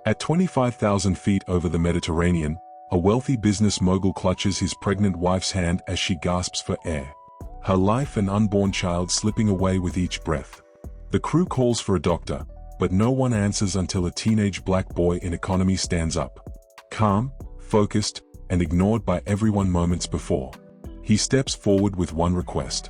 At 25,000 feet over the Mediterranean, a wealthy business mogul clutches his pregnant wife's hand as she gasps for air. Her life and unborn child slipping away with each breath. The crew calls for a doctor, but no one answers until a teenage black boy in economy stands up. Calm, focused, and ignored by everyone moments before. He steps forward with one request.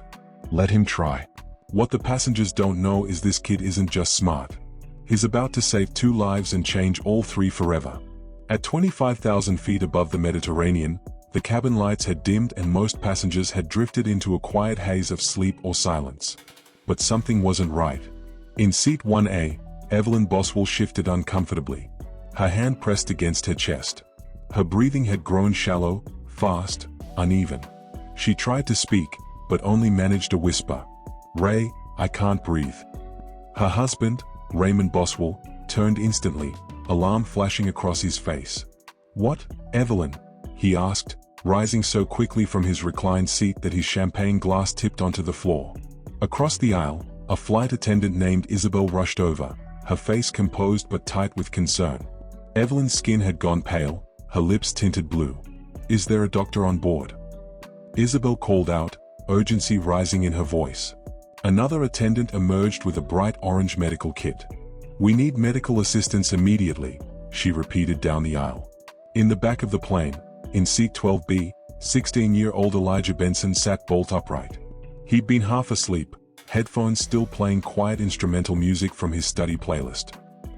Let him try. What the passengers don't know is this kid isn't just smart. He's about to save 2 lives and change all 3 forever. At 25,000 feet above the Mediterranean, the cabin lights had dimmed and most passengers had drifted into a quiet haze of sleep or silence. But something wasn't right. In seat 1A, Evelyn Boswell shifted uncomfortably. Her hand pressed against her chest. Her breathing had grown shallow, fast, uneven. She tried to speak, but only managed a whisper. "Ray, I can't breathe." Her husband, Raymond Boswell, turned instantly, alarm flashing across his face. "What, Evelyn?" he asked, rising so quickly from his reclined seat that his champagne glass tipped onto the floor. Across the aisle, a flight attendant named Isabel rushed over, her face composed but tight with concern. Evelyn's skin had gone pale, her lips tinted blue. "Is there a doctor on board?" Isabel called out, urgency rising in her voice. Another attendant emerged with a bright orange medical kit. "We need medical assistance immediately," she repeated down the aisle. In the back of the plane, in seat 12B, 16-year-old Elijah Benson sat bolt upright. He'd been half asleep, headphones still playing quiet instrumental music from his study playlist.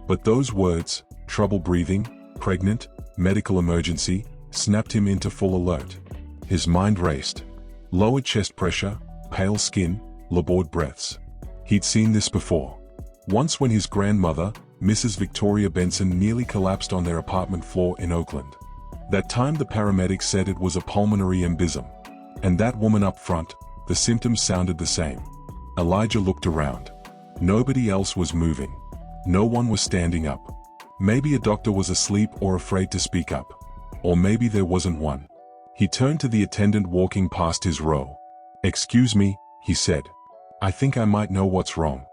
But those words, trouble breathing, pregnant, medical emergency, snapped him into full alert. His mind raced. Lowered chest pressure, pale skin, labored breaths. He'd seen this before. Once when his grandmother, Mrs. Victoria Benson, nearly collapsed on their apartment floor in Oakland. That time the paramedics said it was a pulmonary embolism. And that woman up front, the symptoms sounded the same. Elijah looked around. Nobody else was moving. No one was standing up. Maybe a doctor was asleep or afraid to speak up. Or maybe there wasn't one. He turned to the attendant walking past his row. "Excuse me," he said. "I think I might know what's wrong."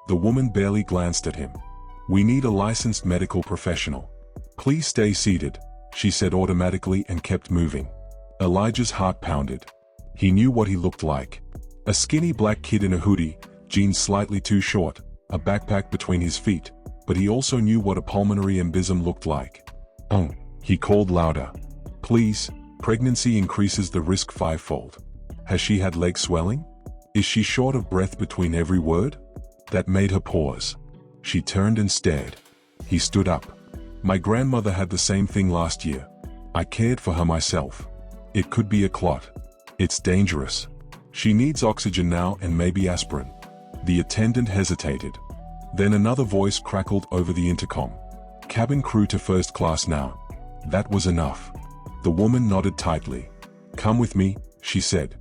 The woman barely glanced at him. "We need a licensed medical professional." "Please stay seated," she said automatically and kept moving. Elijah's heart pounded. He knew what he looked like. A skinny black kid in a hoodie, jeans slightly too short, a backpack between his feet, but he also knew what a pulmonary embolism looked like. "Oh," he called louder. "Please, pregnancy increases the risk 5-fold. Has she had leg swelling? Is she short of breath between every word?" That made her pause. She turned and stared. He stood up. "My grandmother had the same thing last year. I cared for her myself. It could be a clot. It's dangerous. She needs oxygen now and maybe aspirin." The attendant hesitated. Then another voice crackled over the intercom. "Cabin crew to first class now." That was enough. The woman nodded tightly. "Come with me," she said.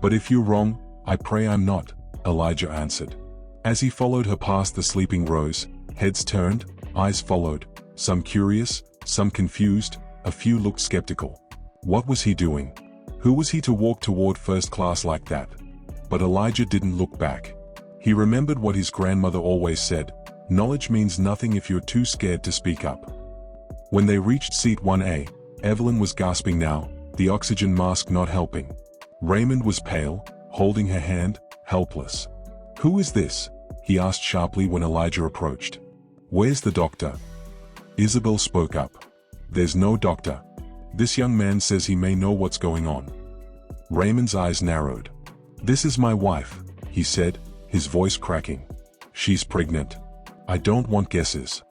"But if you're wrong, I pray I'm not," Elijah answered. As he followed her past the sleeping rows, heads turned, eyes followed, some curious, some confused, a few looked skeptical. What was he doing? Who was he to walk toward first class like that? But Elijah didn't look back. He remembered what his grandmother always said, knowledge means nothing if you're too scared to speak up. When they reached seat 1A, Evelyn was gasping now, the oxygen mask not helping. Raymond was pale, holding her hand, helpless. "Who is this?" he asked sharply when Elijah approached. "Where's the doctor?" Isabel spoke up. "There's no doctor. This young man says he may know what's going on." Raymond's eyes narrowed. "This is my wife," he said, his voice cracking. "She's pregnant. I don't want guesses."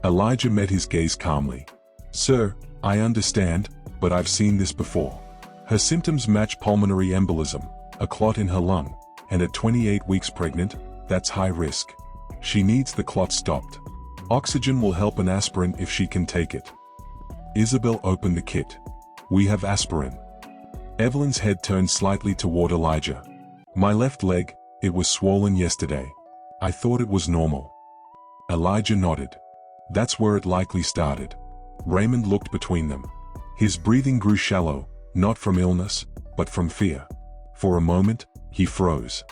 Elijah met his gaze calmly. "Sir, I understand, but I've seen this before. Her symptoms match pulmonary embolism, a clot in her lung, and at 28 weeks pregnant, that's high risk. She needs the clot stopped. Oxygen will help and aspirin if she can take it." Isabel opened the kit. "We have aspirin." Evelyn's head turned slightly toward Elijah. "My left leg, it was swollen yesterday. I thought it was normal." Elijah nodded. "That's where it likely started." Raymond looked between them. His breathing grew shallow, not from illness, but from fear. For a moment, he froze.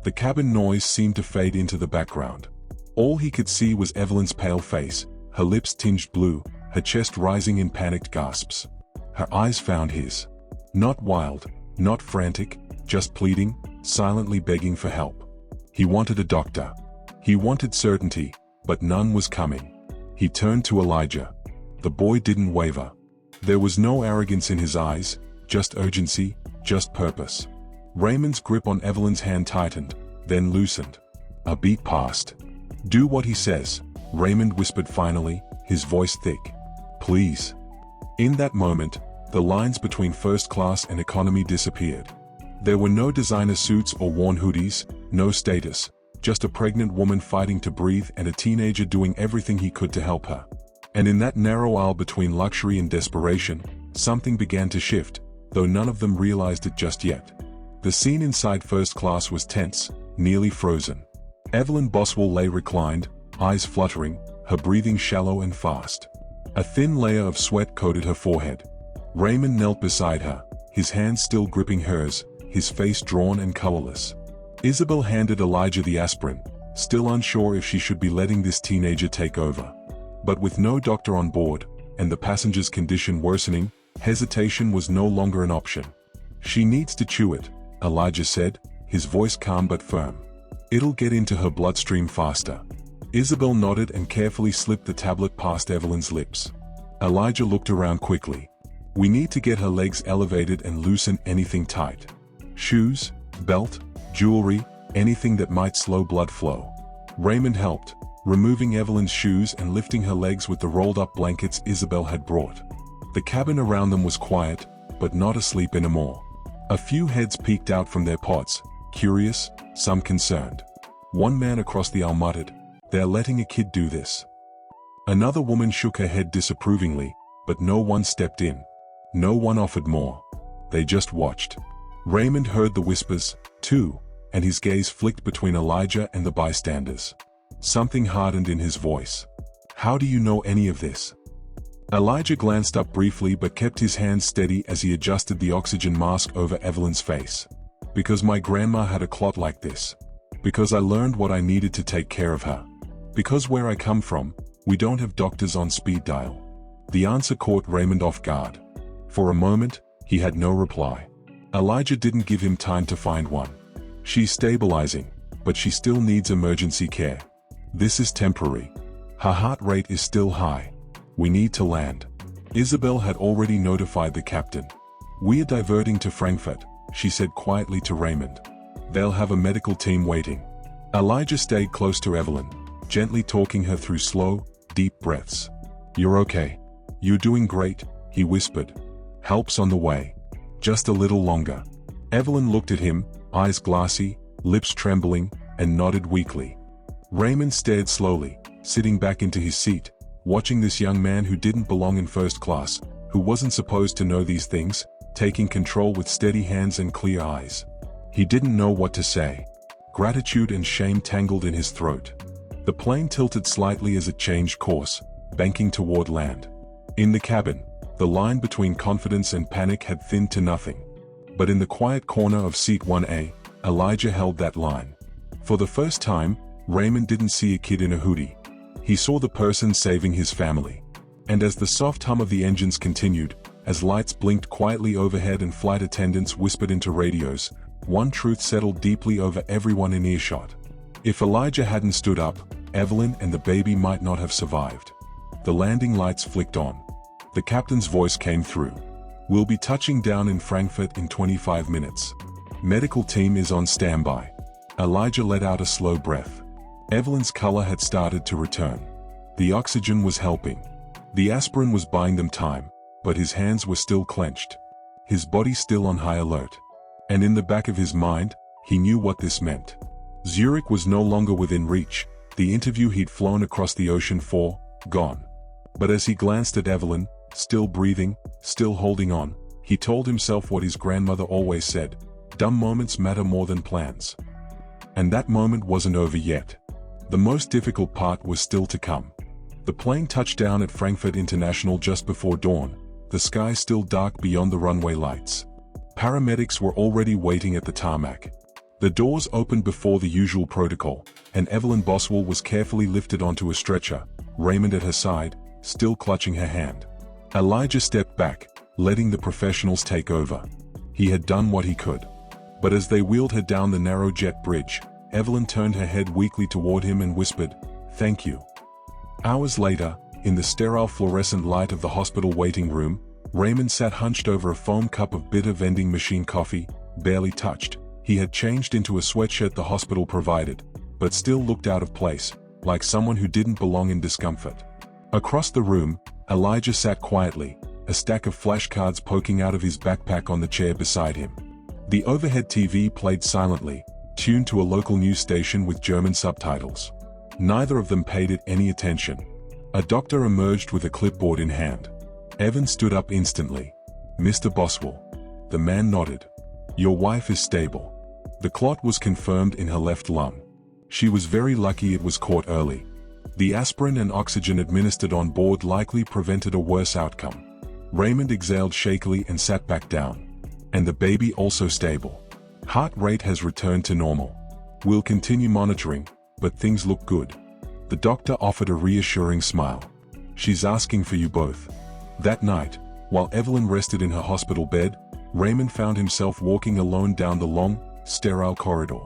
The cabin noise seemed to fade into the background. All he could see was Evelyn's pale face, her lips tinged blue, her chest rising in panicked gasps. Her eyes found his. Not wild, not frantic, just pleading, silently begging for help. He wanted a doctor. He wanted certainty, but none was coming. He turned to Elijah. The boy didn't waver. There was no arrogance in his eyes, just urgency, just purpose. Raymond's grip on Evelyn's hand tightened, then loosened. A beat passed. "Do what he says," Raymond whispered finally, his voice thick. "Please." In that moment, the lines between first class and economy disappeared. There were no designer suits or worn hoodies, no status, just a pregnant woman fighting to breathe and a teenager doing everything he could to help her. And in that narrow aisle between luxury and desperation, something began to shift, though none of them realized it just yet. The scene inside first class was tense, nearly frozen. Evelyn Boswell lay reclined, eyes fluttering, her breathing shallow and fast. A thin layer of sweat coated her forehead. Raymond knelt beside her, his hands still gripping hers, his face drawn and colorless. Isabel handed Elijah the aspirin, still unsure if she should be letting this teenager take over. But with no doctor on board, and the passenger's condition worsening, hesitation was no longer an option. "She needs to chew it," Elijah said, his voice calm but firm. "It'll get into her bloodstream faster." Isabel nodded and carefully slipped the tablet past Evelyn's lips. Elijah looked around quickly. "We need to get her legs elevated and loosen anything tight. Shoes, belt, jewelry, anything that might slow blood flow." Raymond helped, removing Evelyn's shoes and lifting her legs with the rolled-up blankets Isabel had brought. The cabin around them was quiet, but not asleep anymore. A few heads peeked out from their pods, curious, some concerned. One man across the aisle muttered, "They're letting a kid do this." Another woman shook her head disapprovingly, but no one stepped in. No one offered more. They just watched. Raymond heard the whispers, too, and his gaze flicked between Elijah and the bystanders. Something hardened in his voice. "How do you know any of this?" Elijah glanced up briefly but kept his hands steady as he adjusted the oxygen mask over Evelyn's face. "Because my grandma had a clot like this. Because I learned what I needed to take care of her. Because where I come from, we don't have doctors on speed dial." The answer caught Raymond off guard. For a moment, he had no reply. Elijah didn't give him time to find one. "She's stabilizing, but she still needs emergency care. This is temporary. Her heart rate is still high. We need to land." Isabel had already notified the captain. "We are diverting to Frankfurt," she said quietly to Raymond. "They'll have a medical team waiting." Elijah stayed close to Evelyn, gently talking her through slow, deep breaths. "You're okay. You're doing great," he whispered. "Help's on the way. Just a little longer." Evelyn looked at him, eyes glassy, lips trembling, and nodded weakly. Raymond stared slowly, sitting back into his seat, watching this young man who didn't belong in first class, who wasn't supposed to know these things, taking control with steady hands and clear eyes. He didn't know what to say. Gratitude and shame tangled in his throat. The plane tilted slightly as it changed course, banking toward land. In the cabin, the line between confidence and panic had thinned to nothing. But in the quiet corner of seat 1A, Elijah held that line. For the first time, Raymond didn't see a kid in a hoodie. He saw the person saving his family. And as the soft hum of the engines continued, as lights blinked quietly overhead and flight attendants whispered into radios, one truth settled deeply over everyone in earshot. If Elijah hadn't stood up, Evelyn and the baby might not have survived. The landing lights flicked on. The captain's voice came through. "We'll be touching down in Frankfurt in 25 minutes. Medical team is on standby." Elijah let out a slow breath. Evelyn's color had started to return. The oxygen was helping. The aspirin was buying them time, but his hands were still clenched. His body still on high alert. And in the back of his mind, he knew what this meant. Zurich was no longer within reach, the interview he'd flown across the ocean for, gone. But as he glanced at Evelyn, still breathing, still holding on, he told himself what his grandmother always said, "Dumb moments matter more than plans." And that moment wasn't over yet. The most difficult part was still to come. The plane touched down at Frankfurt International just before dawn, the sky still dark beyond the runway lights. Paramedics were already waiting at the tarmac. The doors opened before the usual protocol, and Evelyn Boswell was carefully lifted onto a stretcher, Raymond at her side, still clutching her hand. Elijah stepped back, letting the professionals take over. He had done what he could. But as they wheeled her down the narrow jet bridge, Evelyn turned her head weakly toward him and whispered, "Thank you." Hours later, in the sterile fluorescent light of the hospital waiting room, Raymond sat hunched over a foam cup of bitter vending machine coffee, barely touched. He had changed into a sweatshirt the hospital provided, but still looked out of place, like someone who didn't belong in discomfort. Across the room, Elijah sat quietly, a stack of flashcards poking out of his backpack on the chair beside him. The overhead TV played silently, tuned to a local news station with German subtitles. Neither of them paid it any attention. A doctor emerged with a clipboard in hand. Evan stood up instantly. "Mr. Boswell." The man nodded. "Your wife is stable. The clot was confirmed in her left lung. She was very lucky it was caught early. The aspirin and oxygen administered on board likely prevented a worse outcome." Raymond exhaled shakily and sat back down. "And the baby also stable. Heart rate has returned to normal. We'll continue monitoring, but things look good." The doctor offered a reassuring smile. "She's asking for you both." That night, while Evelyn rested in her hospital bed, Raymond found himself walking alone down the long, sterile corridor.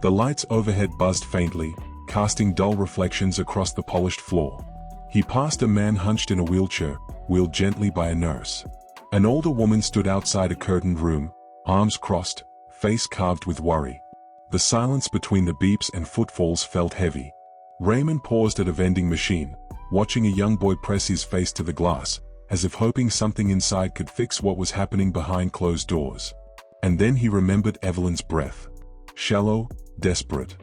The lights overhead buzzed faintly, casting dull reflections across the polished floor. He passed a man hunched in a wheelchair, wheeled gently by a nurse. An older woman stood outside a curtained room, arms crossed, face carved with worry. The silence between the beeps and footfalls felt heavy. Raymond paused at a vending machine, watching a young boy press his face to the glass, as if hoping something inside could fix what was happening behind closed doors. And then he remembered Evelyn's breath. Shallow, desperate.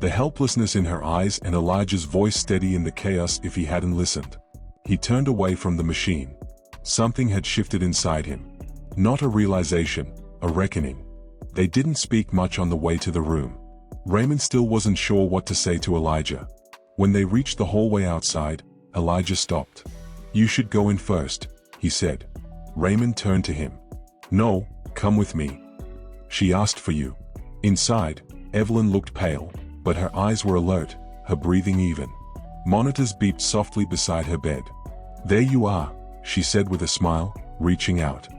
The helplessness in her eyes and Elijah's voice steady in the chaos if he hadn't listened. He turned away from the machine. Something had shifted inside him. Not a realization, a reckoning. They didn't speak much on the way to the room. Raymond still wasn't sure what to say to Elijah. When they reached the hallway outside, Elijah stopped. "You should go in first," he said. Raymond turned to him. "No, come with me. She asked for you." Inside, Evelyn looked pale, but her eyes were alert, her breathing even. Monitors beeped softly beside her bed. "There you are," she said with a smile, reaching out.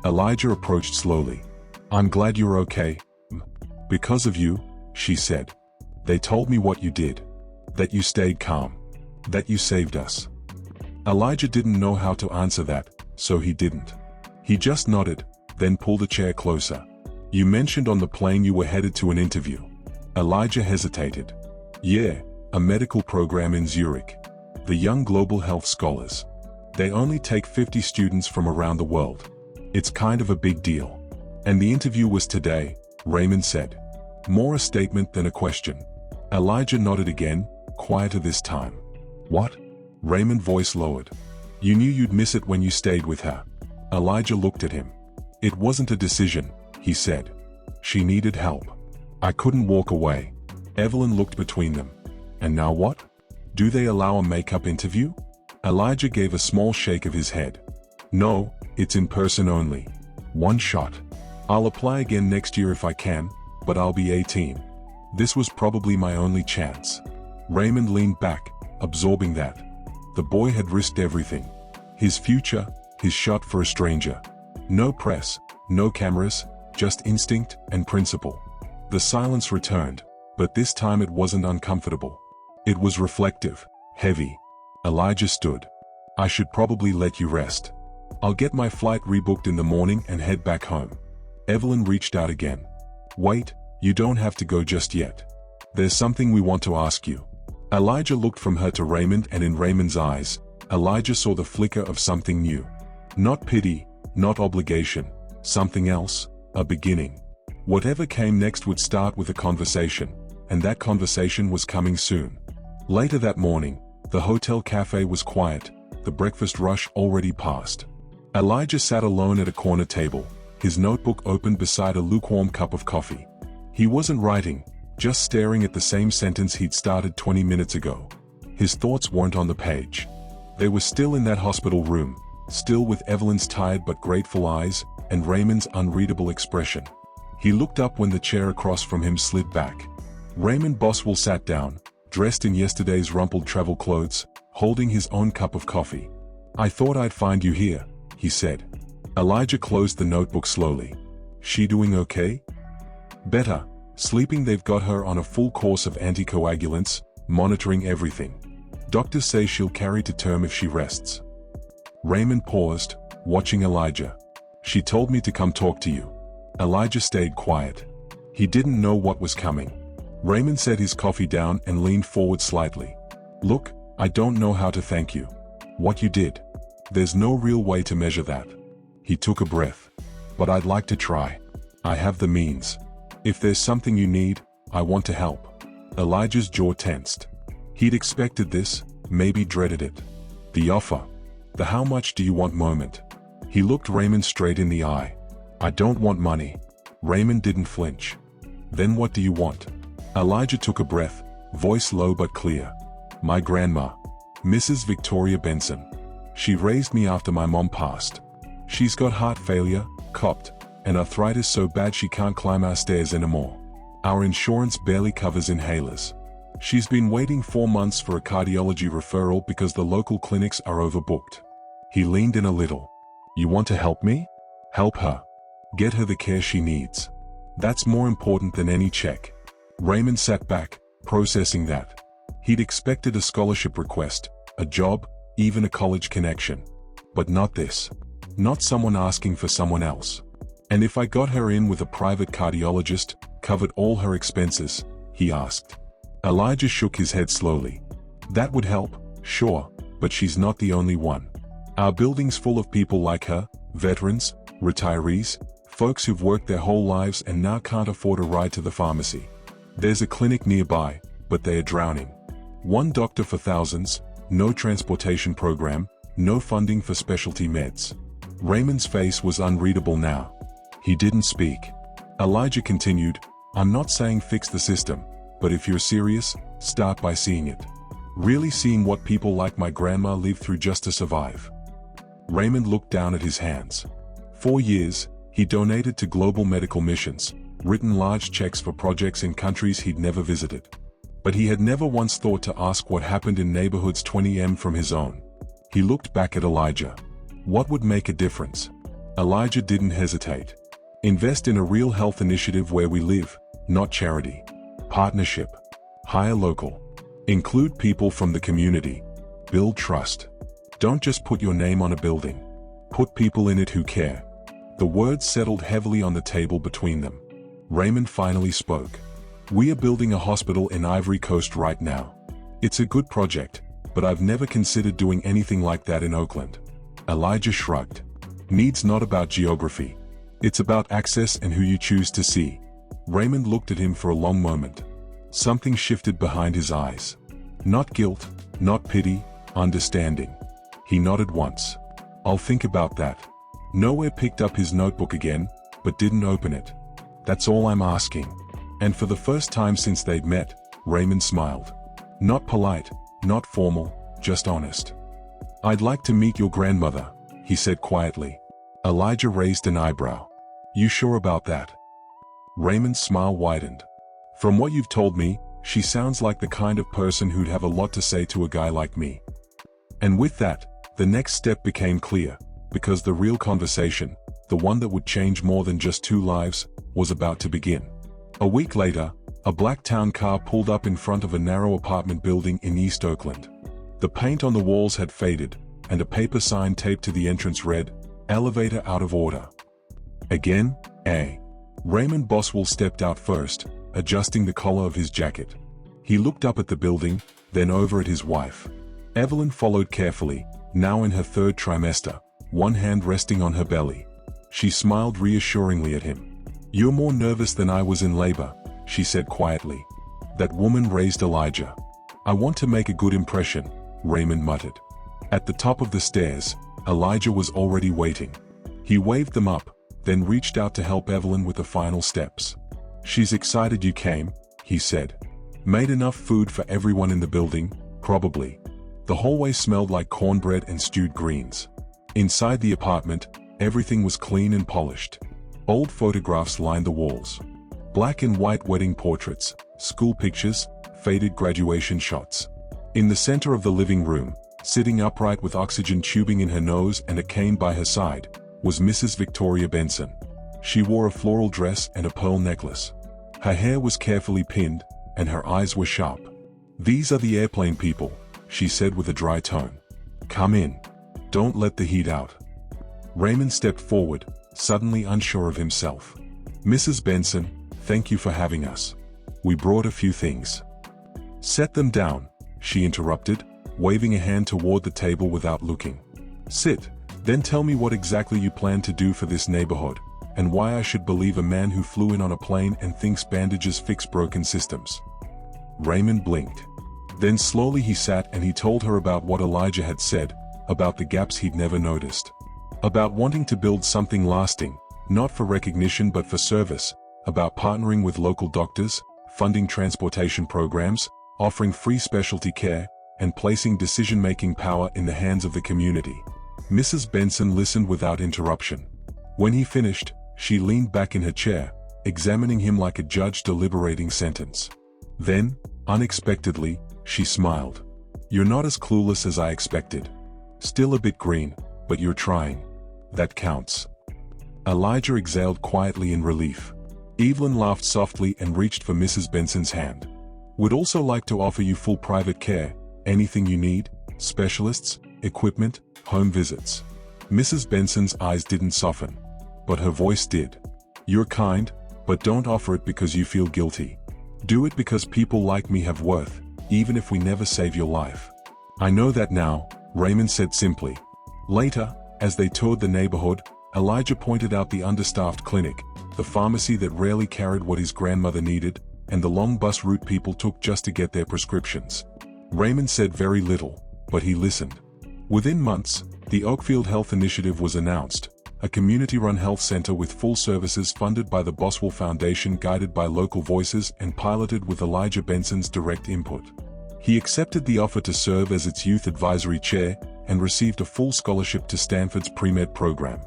Elijah approached slowly. "I'm glad you're okay." "Because of you," she said. "They told me what you did. That you stayed calm. That you saved us." Elijah didn't know how to answer that, so he didn't. He just nodded, then pulled a chair closer. "You mentioned on the plane you were headed to an interview." Elijah hesitated. "Yeah, a medical program in Zurich. The Young Global Health Scholars. They only take 50 students from around the world. It's kind of a big deal." "And the interview was today," Raymond said. More a statement than a question. Elijah nodded again, quieter this time. "What?" Raymond's voice lowered. "You knew you'd miss it when you stayed with her." Elijah looked at him. "It wasn't a decision," he said. "She needed help. I couldn't walk away." Evelyn looked between them. "And now what? Do they allow a makeup interview?" Elijah gave a small shake of his head. "No, it's in person only. One shot. I'll apply again next year if I can, but I'll be 18. This was probably my only chance." Raymond leaned back, absorbing that. The boy had risked everything. His future, his shot for a stranger. No press, no cameras, just instinct and principle. The silence returned, but this time it wasn't uncomfortable. It was reflective, heavy. Elijah stood. "I should probably let you rest. I'll get my flight rebooked in the morning and head back home." Evelyn reached out again. "Wait, you don't have to go just yet. There's something we want to ask you." Elijah looked from her to Raymond, and in Raymond's eyes, Elijah saw the flicker of something new. Not pity, not obligation, something else, a beginning. Whatever came next would start with a conversation, and that conversation was coming soon. Later that morning, the hotel cafe was quiet, the breakfast rush already past. Elijah sat alone at a corner table, his notebook open beside a lukewarm cup of coffee. He wasn't writing, just staring at the same sentence he'd started 20 minutes ago. His thoughts weren't on the page. They were still in that hospital room, still with Evelyn's tired but grateful eyes, and Raymond's unreadable expression. He looked up when the chair across from him slid back. Raymond Boswell sat down, dressed in yesterday's rumpled travel clothes, holding his own cup of coffee. "I thought I'd find you here," he said. Elijah closed the notebook slowly. "She doing okay?" "Better. Sleeping. They've got her on a full course of anticoagulants, monitoring everything. Doctors say she'll carry to term if she rests." Raymond paused, watching Elijah. "She told me to come talk to you." Elijah stayed quiet. He didn't know what was coming. Raymond set his coffee down and leaned forward slightly. "Look, I don't know how to thank you. What you did. There's no real way to measure that." He took a breath. "But I'd like to try. I have the means. If there's something you need, I want to help." Elijah's jaw tensed. He'd expected this, maybe dreaded it. The offer. The "how much do you want" moment. He looked Raymond straight in the eye. "I don't want money." Raymond didn't flinch. "Then what do you want?" Elijah took a breath, voice low but clear. "My grandma. Mrs. Victoria Benson. She raised me after my mom passed. She's got heart failure, COPD, and arthritis so bad she can't climb our stairs anymore. Our insurance barely covers inhalers. She's been waiting 4 months for a cardiology referral because the local clinics are overbooked." He leaned in a little. "You want to help me?" "Help her. Get her the care she needs. That's more important than any check." Raymond sat back, processing that. He'd expected a scholarship request, a job, even a college connection. But not this. Not someone asking for someone else. "And if I got her in with a private cardiologist, covered all her expenses?" he asked. Elijah shook his head slowly. "That would help, sure, but she's not the only one. Our building's full of people like her, veterans, retirees, folks who've worked their whole lives and now can't afford a ride to the pharmacy. There's a clinic nearby, but they are drowning. One doctor for thousands, no transportation program, no funding for specialty meds." Raymond's face was unreadable now. He didn't speak. Elijah continued, "I'm not saying fix the system, but if you're serious, start by seeing it. Really seeing what people like my grandma live through just to survive." Raymond looked down at his hands. 4 years, he donated to global medical missions, written large checks for projects in countries he'd never visited. But he had never once thought to ask what happened in neighborhoods 20 from his own. He looked back at Elijah. What would make a difference? Elijah didn't hesitate. "Invest in a real health initiative where we live, not charity. Partnership. Hire local. Include people from the community. Build trust. Don't just put your name on a building. Put people in it who care." The words settled heavily on the table between them. Raymond finally spoke. "We are building a hospital in Ivory Coast right now. It's a good project, but I've never considered doing anything like that in Oakland." Elijah shrugged. "Need's not about geography. It's about access and who you choose to see." Raymond looked at him for a long moment. Something shifted behind his eyes. Not guilt, not pity, understanding. He nodded once. "I'll think about that." Nowhere picked up his notebook again, but didn't open it. "That's all I'm asking." And for the first time since they'd met, Raymond smiled. Not polite, not formal, just honest. "I'd like to meet your grandmother," he said quietly. Elijah raised an eyebrow. "You sure about that?" Raymond's smile widened. "From what you've told me, she sounds like the kind of person who'd have a lot to say to a guy like me." And with that, the next step became clear, because the real conversation, the one that would change more than just 2 lives, was about to begin. A week later, a black town car pulled up in front of a narrow apartment building in East Oakland. The paint on the walls had faded, and a paper sign taped to the entrance read, "Elevator out of order." Again, Raymond Boswell stepped out first, adjusting the collar of his jacket. He looked up at the building, then over at his wife. Evelyn followed carefully, now in her 3rd trimester, one hand resting on her belly. She smiled reassuringly at him. "You're more nervous than I was in labor," she said quietly. That woman raised Elijah. "I want to make a good impression," Raymond muttered. At the top of the stairs, Elijah was already waiting. He waved them up, then reached out to help Evelyn with the final steps. "She's excited you came," he said. "Made enough food for everyone in the building, probably." The hallway smelled like cornbread and stewed greens. Inside the apartment, everything was clean and polished. Old photographs lined the walls. Black and white wedding portraits, school pictures, faded graduation shots. In the center of the living room, sitting upright with oxygen tubing in her nose and a cane by her side, was Mrs. Victoria Benson. She wore a floral dress and a pearl necklace. Her hair was carefully pinned, and her eyes were sharp. "These are the airplane people," she said with a dry tone. "Come in. Don't let the heat out." Raymond stepped forward, suddenly unsure of himself. "Mrs. Benson, thank you for having us. We brought a few things." "Set them down," she interrupted, waving a hand toward the table without looking. "Sit, then tell me what exactly you plan to do for this neighborhood, and why I should believe a man who flew in on a plane and thinks bandages fix broken systems." Raymond blinked. Then slowly he sat and he told her about what Elijah had said, about the gaps he'd never noticed. About wanting to build something lasting, not for recognition but for service, about partnering with local doctors, funding transportation programs, offering free specialty care, and placing decision-making power in the hands of the community. Mrs. Benson listened without interruption. When he finished, she leaned back in her chair, examining him like a judge deliberating sentence. Then, unexpectedly, she smiled. "You're not as clueless as I expected. Still a bit green, but you're trying. That counts." Elijah exhaled quietly in relief. Evelyn laughed softly and reached for Mrs. Benson's hand. "Would also like to offer you full private care, anything you need, specialists, equipment, home visits." Mrs. Benson's eyes didn't soften, but her voice did. "You're kind, but don't offer it because you feel guilty. Do it because people like me have worth, even if we never save your life." "I know that now," Raymond said simply. Later, as they toured the neighborhood, Elijah pointed out the understaffed clinic, the pharmacy that rarely carried what his grandmother needed, and the long bus route people took just to get their prescriptions. Raymond said very little, but he listened. Within months, the Oakfield Health Initiative was announced, a community-run health center with full services funded by the Boswell Foundation, guided by local voices and piloted with Elijah Benson's direct input. He accepted the offer to serve as its youth advisory chair and received a full scholarship to Stanford's pre-med program.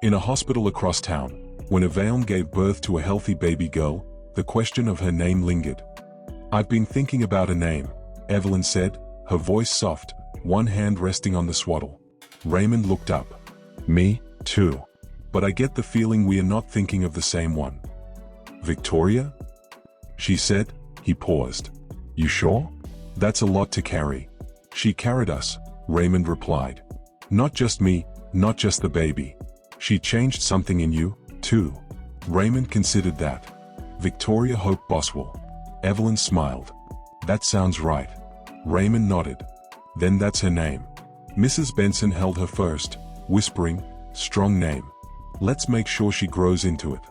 In a hospital across town, when Evelyn gave birth to a healthy baby girl, the question of her name lingered. "I've been thinking about a name," Evelyn said, her voice soft, one hand resting on the swaddle. Raymond looked up. "Me, too. But I get the feeling we are not thinking of the same one." "Victoria?" she said. He paused. "You sure? That's a lot to carry." "She carried us," Raymond replied. "Not just me, not just the baby. She changed something in you, too." Raymond considered that. "Victoria Hope Boswell." Evelyn smiled. "That sounds right." Raymond nodded. "Then that's her name." Mrs. Benson held her first, whispering, "Strong name. Let's make sure she grows into it."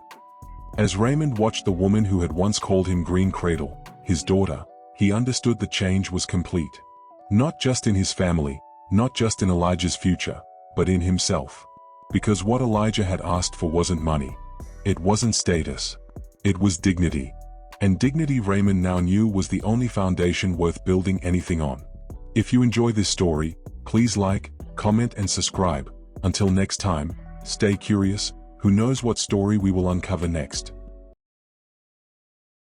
As Raymond watched the woman who had once called him Green Cradle, his daughter, he understood the change was complete. Not just in his family, not just in Elijah's future, but in himself. Because what Elijah had asked for wasn't money. It wasn't status. It was dignity. And dignity, Raymond now knew, was the only foundation worth building anything on. If you enjoy this story, please like, comment and subscribe. Until next time, stay curious. Who knows what story we will uncover next?